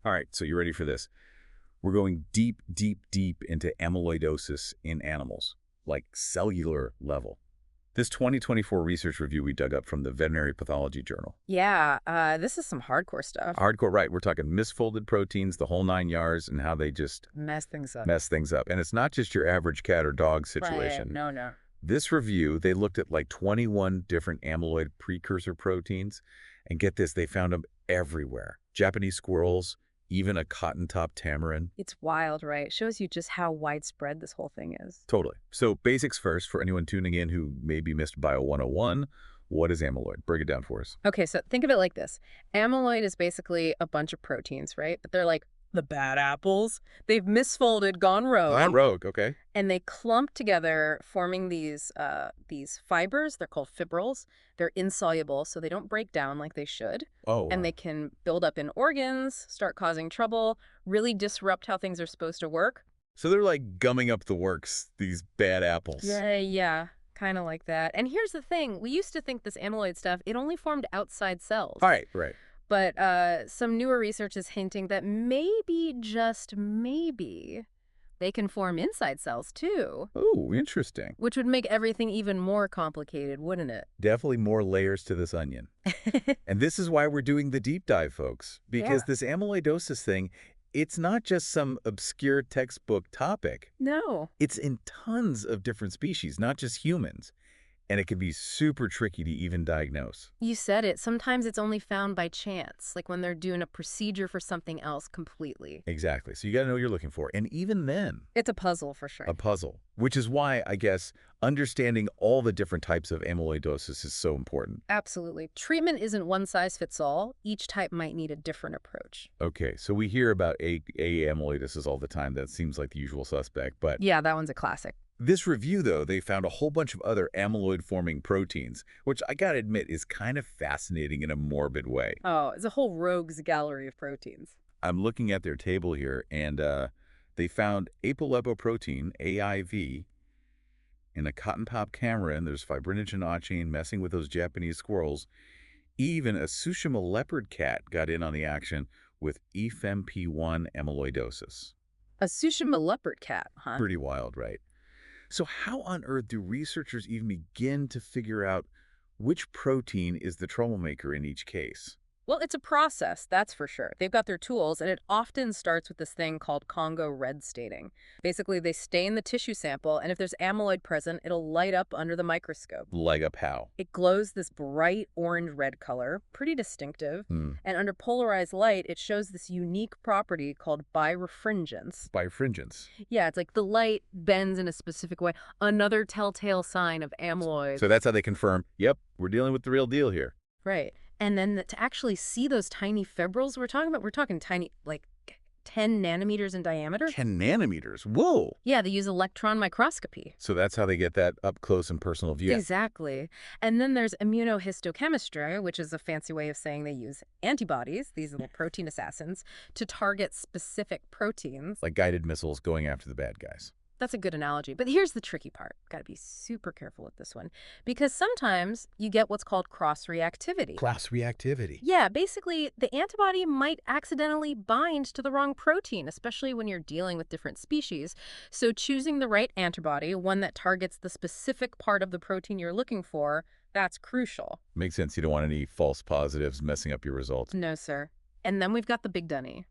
All right, so you ready for this? We're going deep, deep, deep into amyloidosis in animals, like cellular level. This 2024 research review we dug up from the Veterinary Pathology Journal. Yeah, this is some hardcore stuff. Hardcore, right? We're talking misfolded proteins, the whole 9 yards, and how they just Mess things up. mess things up. And it's not just your average cat or dog Right. situation. No, no. This review, they looked at like 21 different amyloid precursor proteins, and get this, they found them everywhere. Japanese squirrels, even a cotton-top tamarin. It's wild, right? Shows you just how widespread this whole thing is. Totally. So basics first for anyone tuning in who maybe missed Bio 101. What is amyloid? Break it down for us. Okay, so think of it like this. Amyloid is basically a bunch of proteins, right? But they're like the bad apples. They've misfolded, gone rogue. Gone rogue, okay. And they clump together, forming these fibers. They're called fibrils. They're insoluble, so they don't break down like they should. Oh, And wow. they can build up in organs, start causing trouble, really disrupt how things are supposed to work. So they're like gumming up the works, these bad apples. Yeah, kind of like that. And here's the thing. We used to think this amyloid stuff, it only formed outside cells. All right, right. But some newer research is hinting that maybe, just maybe, they can form inside cells too, Oh, interesting. which would make everything even more complicated, wouldn't it? Definitely more layers to this onion. And this is why we're doing the deep dive, folks, because Yeah. this amyloidosis thing, it's not just some obscure textbook topic. No. It's in tons of different species, not just humans. And it can be super tricky to even diagnose. You said it. Sometimes it's only found by chance, like when they're doing a procedure for something else completely. Exactly. So you got to know what you're looking for. And even then, It's a puzzle for sure. a puzzle, which is why, I guess, understanding all the different types of amyloidosis is so important. Absolutely. Treatment isn't one size fits all. Each type might need a different approach. Okay, so we hear about AA amyloidosis all the time. That seems like the usual suspect. But Yeah, that one's a classic. this review, though, they found a whole bunch of other amyloid-forming proteins, which I gotta admit is kind of fascinating in a morbid way. Oh, it's a whole rogues gallery of proteins. I'm looking at their table here, and they found Apolipoprotein AIV in a cotton-top tamarin. There's Fibrinogen Aα-chain messing with those Japanese squirrels. Even a Tsushima leopard cat got in on the action with FMP1 amyloidosis. A Tsushima leopard cat, huh? Pretty wild, right? So how on earth do researchers even begin to figure out which protein is the troublemaker in each case? Well, it's a process, that's for sure. They've got their tools, and it often starts with this thing called Congo red staining. Basically, they stain the tissue sample, and if there's amyloid present, it'll light up under the microscope. Leg up how? It glows this bright orange-red color, pretty distinctive, Hmm. and under polarized light, it shows this unique property called birefringence. Birefringence. Yeah, it's like the light bends in a specific way, another telltale sign of amyloid. So that's how they confirm, yep, we're dealing with the real deal here. Right. And then to actually see those tiny fibrils we're talking tiny, like 10 nanometers in diameter. 10 nanometers. Whoa. Yeah, they use electron microscopy. So that's how they get that up close and personal view. Exactly. And then there's immunohistochemistry, which is a fancy way of saying they use antibodies, these little protein assassins, to target specific proteins. Like guided missiles going after the bad guys. That's a good analogy. But here's the tricky part. Got to be super careful with this one. Because sometimes you get what's called cross-reactivity. Class reactivity. Yeah, basically, the antibody might accidentally bind to the wrong protein, especially when you're dealing with different species. So choosing the right antibody, one that targets the specific part of the protein you're looking for, that's crucial. Makes sense. You don't want any false positives messing up your results. No, sir. And then we've got the big dunny.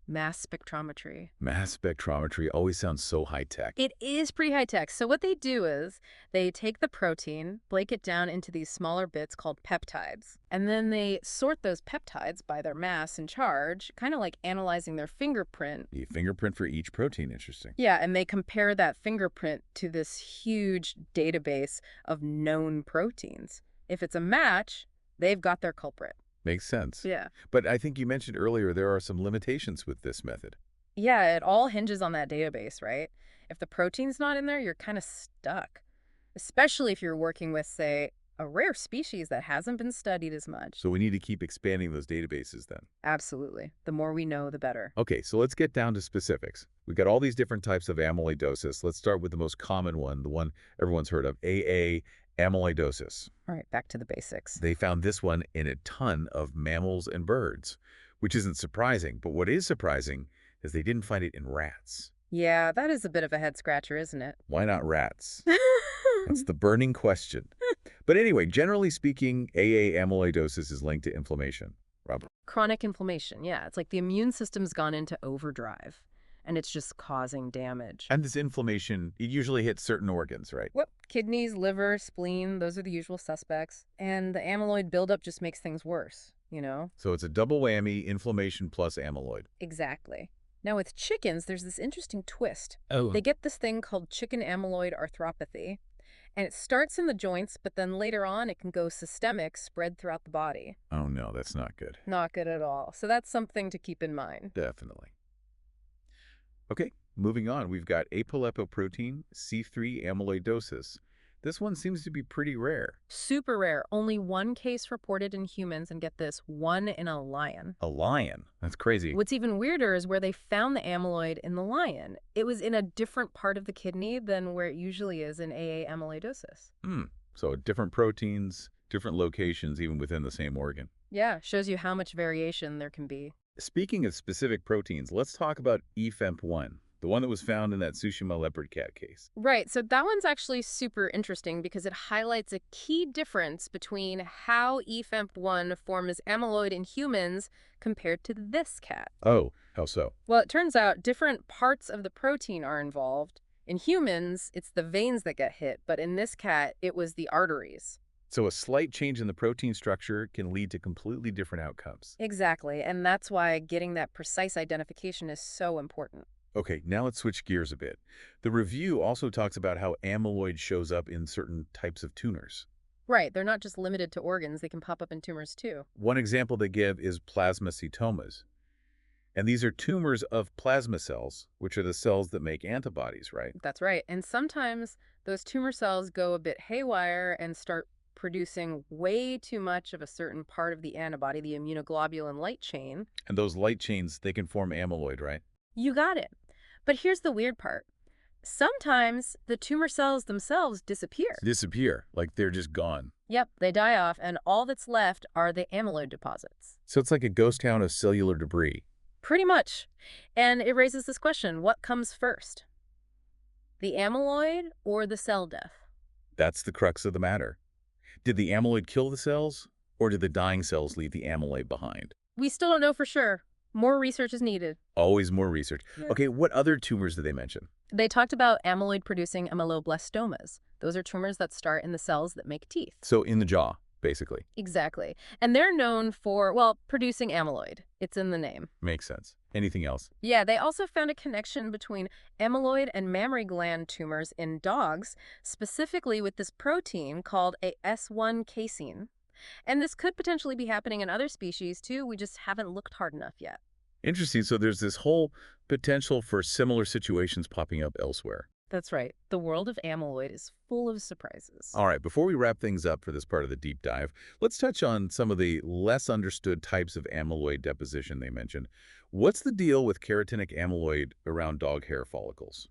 Mass spectrometry. Mass spectrometry always sounds so high-tech. It is pretty high-tech. So what they do is they take the protein, break it down into these smaller bits called peptides, and then they sort those peptides by their mass and charge, kind of like analyzing their fingerprint. The fingerprint for each protein, interesting. Yeah, and they compare that fingerprint to this huge database of known proteins. If it's a match, they've got their culprit. Makes sense. Yeah. But I think you mentioned earlier there are some limitations with this method. Yeah, it all hinges on that database, right? If the protein's not in there, you're kind of stuck. Especially if you're working with, say, a rare species that hasn't been studied as much. So we need to keep expanding those databases then. Absolutely. The more we know, the better. Okay, so let's get down to specifics. We've got all these different types of amyloidosis. Let's start with the most common one, the one everyone's heard of, AA amyloidosis. All right, back to the basics. They found this one in a ton of mammals and birds, which isn't surprising. But what is surprising is they didn't find it in rats. Yeah, that is a bit of a head scratcher, isn't it? Why not rats? That's the burning question. But anyway, generally speaking, AA amyloidosis is linked to inflammation. Robert. Chronic inflammation, yeah. It's like the immune system's gone into overdrive, and it's just causing damage. And this inflammation, it usually hits certain organs, right? Well, kidneys, liver, spleen, those are the usual suspects. And the amyloid buildup just makes things worse, you know? So it's a double whammy, inflammation plus amyloid. Exactly. Now, with chickens, there's this interesting twist. Oh. They get this thing called chicken amyloid arthropathy, and it starts in the joints, but then later on it can go systemic, spread throughout the body. Oh, no, that's not good. Not good at all. So that's something to keep in mind. Definitely. Okay, moving on. We've got apolipoprotein C3 amyloidosis. This one seems to be pretty rare. Super rare. Only one case reported in humans, and get this, one in a lion. A lion? That's crazy. What's even weirder is where they found the amyloid in the lion. It was in a different part of the kidney than where it usually is in AA amyloidosis. So different proteins, different locations, even within the same organ. Yeah, shows you how much variation there can be. Speaking of specific proteins, let's talk about EFEMP1, the one that was found in that Tsushima leopard cat case. Right, so that one's actually super interesting because it highlights a key difference between how EFEMP1 forms amyloid in humans compared to this cat. Oh, how so? Well, it turns out different parts of the protein are involved. In humans, it's the veins that get hit, but in this cat, it was the arteries. So a slight change in the protein structure can lead to completely different outcomes. Exactly, and that's why getting that precise identification is so important. Okay, now let's switch gears a bit. The review also talks about how amyloid shows up in certain types of tumors. Right, they're not just limited to organs, they can pop up in tumors too. One example they give is plasmacytomas. And these are tumors of plasma cells, which are the cells that make antibodies, right? That's right, and sometimes those tumor cells go a bit haywire and start producing way too much of a certain part of the antibody, the immunoglobulin light chain. And those light chains, they can form amyloid, right? You got it. But here's the weird part. Sometimes the tumor cells themselves disappear. Disappear, like they're just gone. Yep, they die off, and all that's left are the amyloid deposits. So it's like a ghost town of cellular debris. Pretty much. And it raises this question, what comes first? The amyloid or the cell death? That's the crux of the matter. Did the amyloid kill the cells, or did the dying cells leave the amyloid behind? We still don't know for sure. More research is needed. Always more research. Yeah. Okay, what other tumors did they mention? They talked about amyloid-producing ameloblastomas. Those are tumors that start in the cells that make teeth. So in the jaw, basically. Exactly. And they're known for, well, producing amyloid. It's in the name. Makes sense. Anything else? Yeah, they also found a connection between amyloid and mammary gland tumors in dogs, specifically with this protein called a S1 casein. And this could potentially be happening in other species too, we just haven't looked hard enough yet. Interesting. So there's this whole potential for similar situations popping up elsewhere. That's right. The world of amyloid is full of surprises. All right, before we wrap things up for this part of the deep dive, let's touch on some of the less understood types of amyloid deposition they mentioned. What's the deal with keratinic amyloid around dog hair follicles?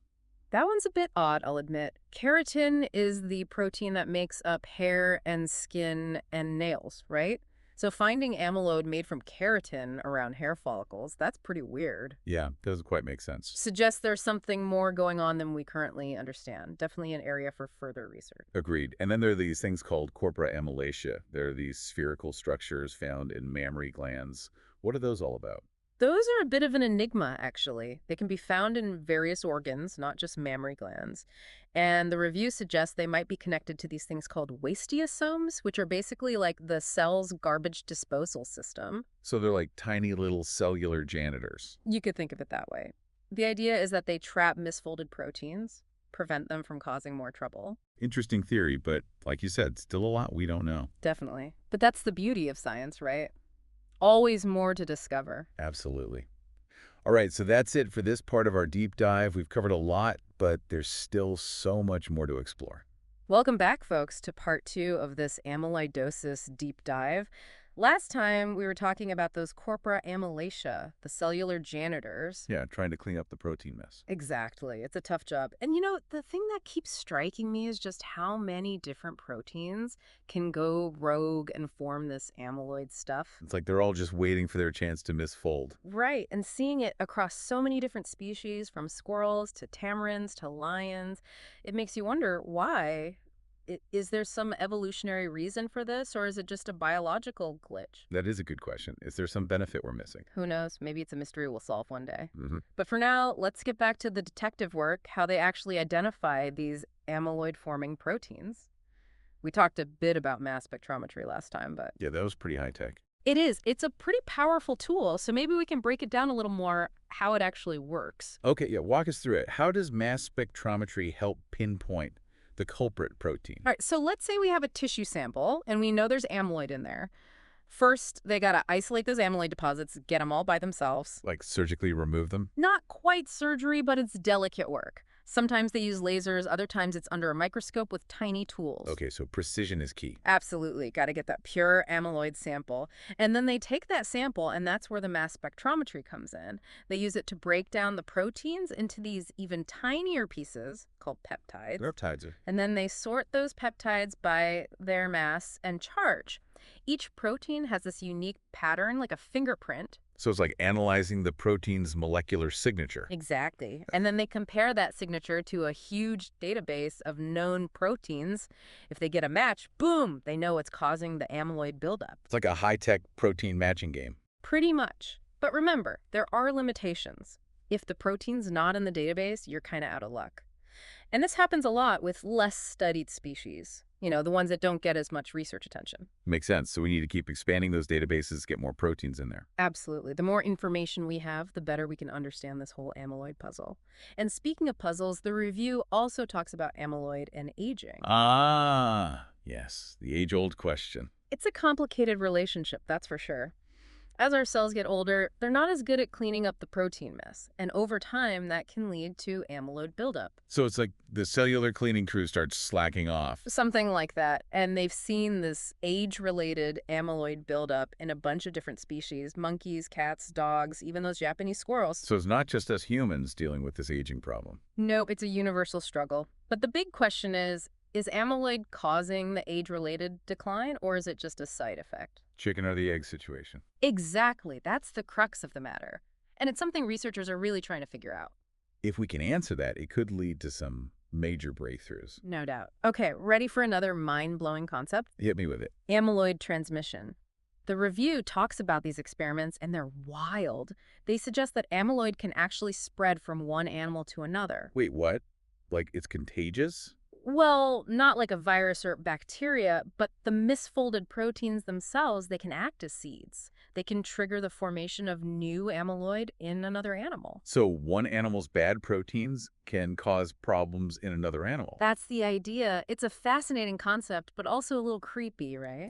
That one's a bit odd, I'll admit. Keratin is the protein that makes up hair and skin and nails, right? So finding amyloid made from keratin around hair follicles, that's pretty weird. Yeah, doesn't quite make sense. Suggests there's something more going on than we currently understand. Definitely an area for further research. Agreed. And then there are these things called corpora amylacia. They're these spherical structures found in mammary glands. What are those all about? Those are a bit of an enigma, actually. They can be found in various organs, not just mammary glands. And the review suggests they might be connected to these things called wastiosomes, which are basically like the cell's garbage disposal system. So they're like tiny little cellular janitors. You could think of it that way. The idea is that they trap misfolded proteins, prevent them from causing more trouble. Interesting theory, but like you said, still a lot we don't know. Definitely. But that's the beauty of science, right? Always more to discover. Absolutely. All right, so that's it for this part of our deep dive. We've covered a lot, but there's still so much more to explore. Welcome back, folks, to part 2 of this amyloidosis deep dive. Last time we were talking about those corpora amylaceae, the cellular janitors. Yeah, trying to clean up the protein mess. Exactly. It's a tough job. And the thing that keeps striking me is just how many different proteins can go rogue and form this amyloid stuff. It's like they're all just waiting for their chance to misfold. Right. And seeing it across so many different species, from squirrels to tamarins to lions, it makes you wonder why. Is there some evolutionary reason for this, or is it just a biological glitch? That is a good question. Is there some benefit we're missing? Who knows? Maybe it's a mystery we'll solve one day. Hmm. But for now, let's get back to the detective work, how they actually identify these amyloid-forming proteins. We talked a bit about mass spectrometry last time, but Yeah, that was pretty high tech. it is. It's a pretty powerful tool, so maybe we can break it down a little more how it actually works. Okay, yeah, walk us through it. How does mass spectrometry help pinpoint the culprit protein? All right, so let's say we have a tissue sample, and we know there's amyloid in there. First, they got to isolate those amyloid deposits, get them all by themselves. Like surgically remove them? Not quite surgery, but it's delicate work. Sometimes they use lasers, other times it's under a microscope with tiny tools. Okay, so precision is key. Absolutely. Got to get that pure amyloid sample. And then they take that sample, and that's where the mass spectrometry comes in. They use it to break down the proteins into these even tinier pieces called peptides. Peptides are... And then they sort those peptides by their mass and charge. Each protein has this unique pattern, like a fingerprint. So it's like analyzing the protein's molecular signature. Exactly. And then they compare that signature to a huge database of known proteins. If they get a match, boom, they know what's causing the amyloid buildup. It's like a high-tech protein matching game. Pretty much. But remember, there are limitations. If the protein's not in the database, you're kind of out of luck. And this happens a lot with less studied species. The ones that don't get as much research attention. Makes sense. So we need to keep expanding those databases, get more proteins in there. Absolutely. The more information we have, the better we can understand this whole amyloid puzzle. And speaking of puzzles, the review also talks about amyloid and aging. Ah, yes. The age-old question. It's a complicated relationship, that's for sure. As our cells get older, they're not as good at cleaning up the protein mess, and over time, that can lead to amyloid buildup. So it's like the cellular cleaning crew starts slacking off. Something like that, and they've seen this age-related amyloid buildup in a bunch of different species: monkeys, cats, dogs, even those Japanese squirrels. So it's not just us humans dealing with this aging problem. Nope, it's a universal struggle. But the big question is amyloid causing the age-related decline, or is it just a side effect? Chicken or the egg situation. Exactly. That's the crux of the matter. And it's something researchers are really trying to figure out. If we can answer that, it could lead to some major breakthroughs. No doubt. Okay, ready for another mind-blowing concept? Hit me with it. Amyloid transmission. The review talks about these experiments, and they're wild. They suggest that amyloid can actually spread from one animal to another. Wait, what? Like it's contagious? Well, not like a virus or bacteria, but the misfolded proteins themselves, they can act as seeds. They can trigger the formation of new amyloid in another animal. So one animal's bad proteins can cause problems in another animal. That's the idea. It's a fascinating concept, but also a little creepy, right?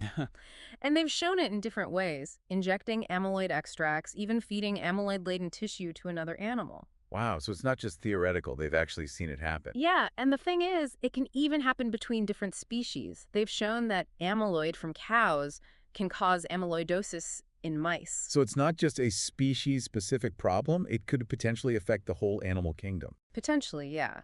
And they've shown it in different ways: injecting amyloid extracts, even feeding amyloid-laden tissue to another animal. Wow, so it's not just theoretical. They've actually seen it happen. Yeah, and the thing is, it can even happen between different species. They've shown that amyloid from cows can cause amyloidosis in mice. So it's not just a species-specific problem. It could potentially affect the whole animal kingdom. Potentially, yeah.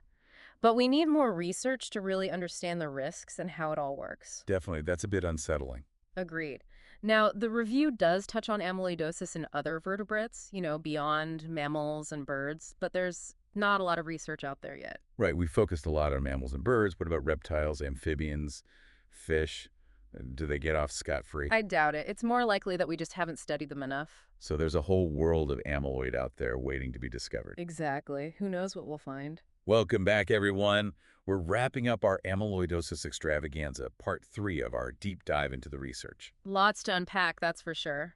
But we need more research to really understand the risks and how it all works. Definitely, that's a bit unsettling. Agreed. Now, the review does touch on amyloidosis in other vertebrates, beyond mammals and birds, but there's not a lot of research out there yet. Right, we focused a lot on mammals and birds. What about reptiles, amphibians, fish? Do they get off scot-free? I doubt it. It's more likely that we just haven't studied them enough. So there's a whole world of amyloid out there waiting to be discovered. Exactly. Who knows what we'll find? Welcome back, everyone. We're wrapping up our amyloidosis extravaganza, part 3 of our deep dive into the research. Lots to unpack, that's for sure.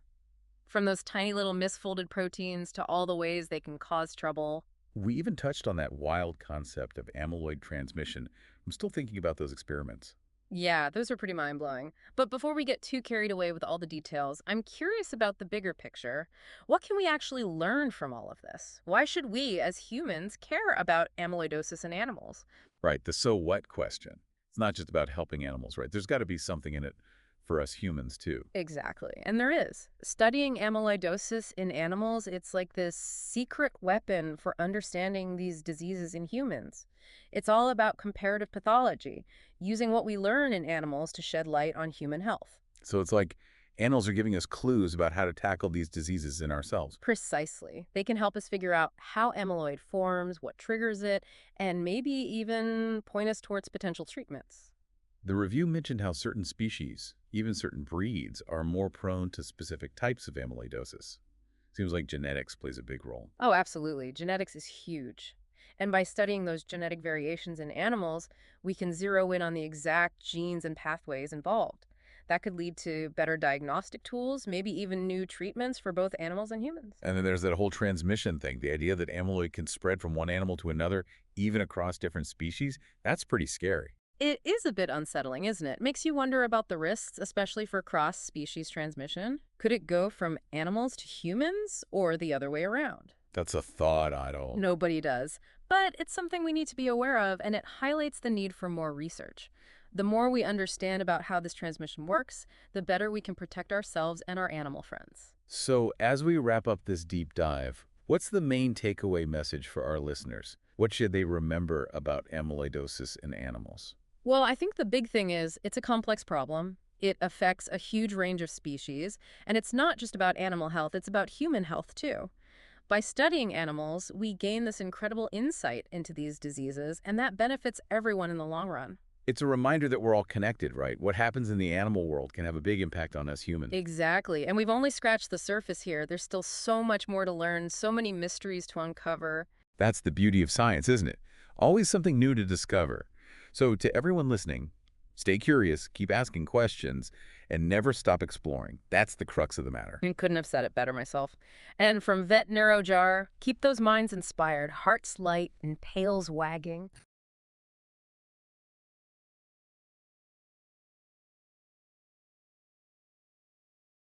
From those tiny little misfolded proteins to all the ways they can cause trouble. We even touched on that wild concept of amyloid transmission. I'm still thinking about those experiments. Yeah, those are pretty mind-blowing. But before we get too carried away with all the details, I'm curious about the bigger picture. What can we actually learn from all of this? Why should we, as humans, care about amyloidosis in animals? Right, the so what question. It's not just about helping animals, right? There's got to be something in it for us humans, too. Exactly. And there is. Studying amyloidosis in animals, it's like this secret weapon for understanding these diseases in humans. It's all about comparative pathology, using what we learn in animals to shed light on human health. So it's like animals are giving us clues about how to tackle these diseases in ourselves. Precisely. They can help us figure out how amyloid forms, what triggers it, and maybe even point us towards potential treatments. The review mentioned how certain species, even certain breeds, are more prone to specific types of amyloidosis. Seems like genetics plays a big role. Oh, absolutely. Genetics is huge. And by studying those genetic variations in animals, we can zero in on the exact genes and pathways involved. That could lead to better diagnostic tools, maybe even new treatments for both animals and humans. And then there's that whole transmission thing, the idea that amyloid can spread from one animal to another, even across different species. That's pretty scary. It is a bit unsettling, isn't it? Makes you wonder about the risks, especially for cross-species transmission. Could it go from animals to humans or the other way around? That's a thought, Otto. Nobody does. But it's something we need to be aware of, and it highlights the need for more research. The more we understand about how this transmission works, the better we can protect ourselves and our animal friends. So as we wrap up this deep dive, what's the main takeaway message for our listeners? What should they remember about amyloidosis in animals? Well, I think the big thing is it's a complex problem. It affects a huge range of species, and it's not just about animal health, it's about human health too. By studying animals, we gain this incredible insight into these diseases, and that benefits everyone in the long run. It's a reminder that we're all connected, right? What happens in the animal world can have a big impact on us humans. Exactly. And we've only scratched the surface here. There's still so much more to learn, so many mysteries to uncover. That's the beauty of science, isn't it? Always something new to discover. So to everyone listening, stay curious, keep asking questions, and never stop exploring. That's the crux of the matter. I couldn't have said it better myself. And from Vet Neurojar, keep those minds inspired, hearts light, and tails wagging.